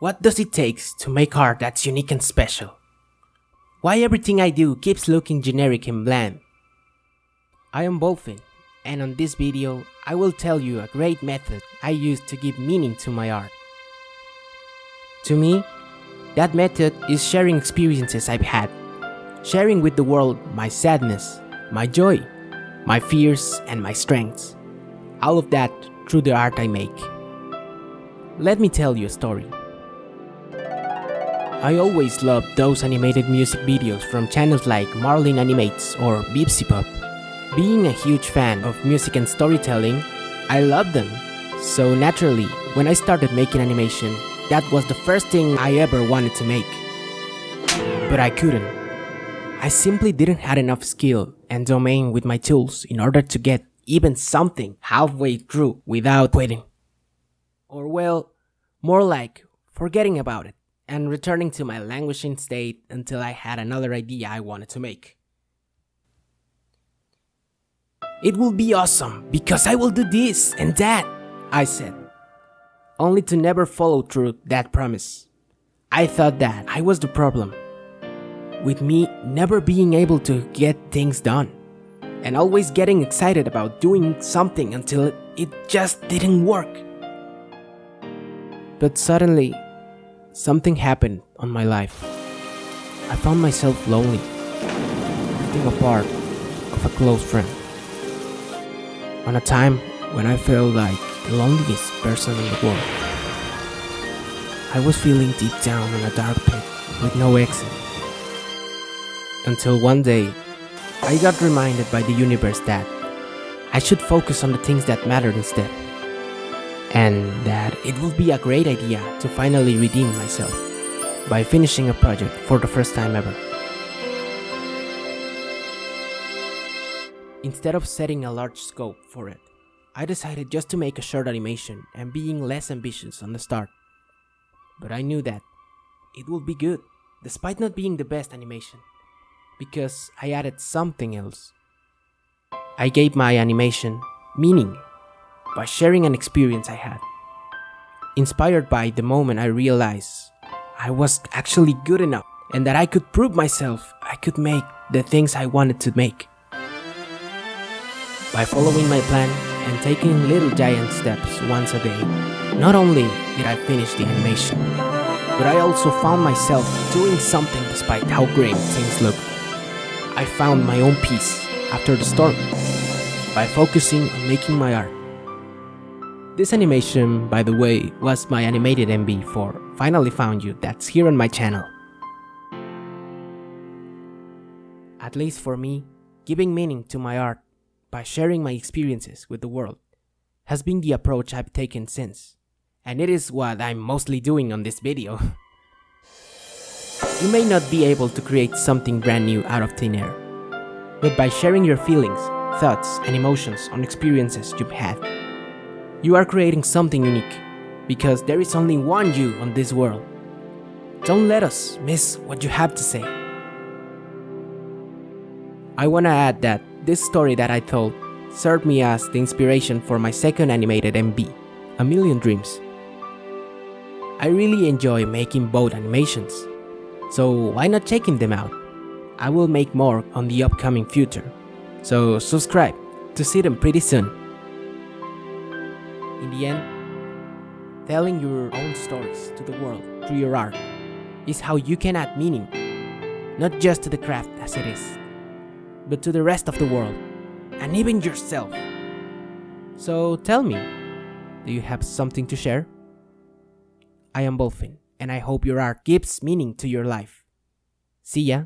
What does it take to make art that's unique and special? Why everything I do keeps looking generic and bland? I am Vulphin, and on this video I will tell you a great method I use to give meaning to my art. To me, that method is sharing experiences I've had, sharing with the world my sadness, my joy, my fears and my strengths, all of that through the art I make. Let me tell you a story. I always loved those animated music videos from channels like Marlin Animates or Pop. Being a huge fan of music and storytelling, I loved them. So naturally, when I started making animation, that was the first thing I ever wanted to make. But I couldn't. I simply didn't have enough skill and domain with my tools in order to get even something halfway through without quitting. Or well, more like forgetting about it and returning to my languishing state until I had another idea I wanted to make. It will be awesome because I will do this and that, I said, only to never follow through that promise. I thought that I was the problem, with me never being able to get things done, and always getting excited about doing something until it just didn't work. But suddenly, something happened on my life. I found myself lonely, drifting apart of a close friend. On a time when I felt like the loneliest person in the world. I was feeling deep down in a dark pit with no exit. Until one day, I got reminded by the universe that I should focus on the things that mattered instead. And that it would be a great idea to finally redeem myself by finishing a project for the first time ever. Instead of setting a large scope for it, I decided just to make a short animation and being less ambitious on the start. But I knew that it would be good, despite not being the best animation, because I added something else. I gave my animation meaning by sharing an experience I had, inspired by the moment I realized I was actually good enough and that I could prove myself I could make the things I wanted to make. By following my plan and taking little giant steps once a day, not only did I finish the animation, but I also found myself doing something despite how great things looked. I found my own peace after the storm by focusing on making my art. This animation, by the way, was my animated MV for Finally Found You that's here on my channel. At least for me, giving meaning to my art by sharing my experiences with the world has been the approach I've taken since, and it is what I'm mostly doing on this video. You may not be able to create something brand new out of thin air, but by sharing your feelings, thoughts, and emotions on experiences you've had, you are creating something unique, because there is only one you on this world. Don't let us miss what you have to say. I wanna add that this story that I told served me as the inspiration for my second animated MV, A Million Dreams. I really enjoy making both animations, so why not checking them out? I will make more on the upcoming future, so subscribe to see them pretty soon. In the end, telling your own stories to the world through your art is how you can add meaning, not just to the craft as it is, but to the rest of the world, and even yourself. So tell me, do you have something to share? I am Vulphin, and I hope your art gives meaning to your life. See ya!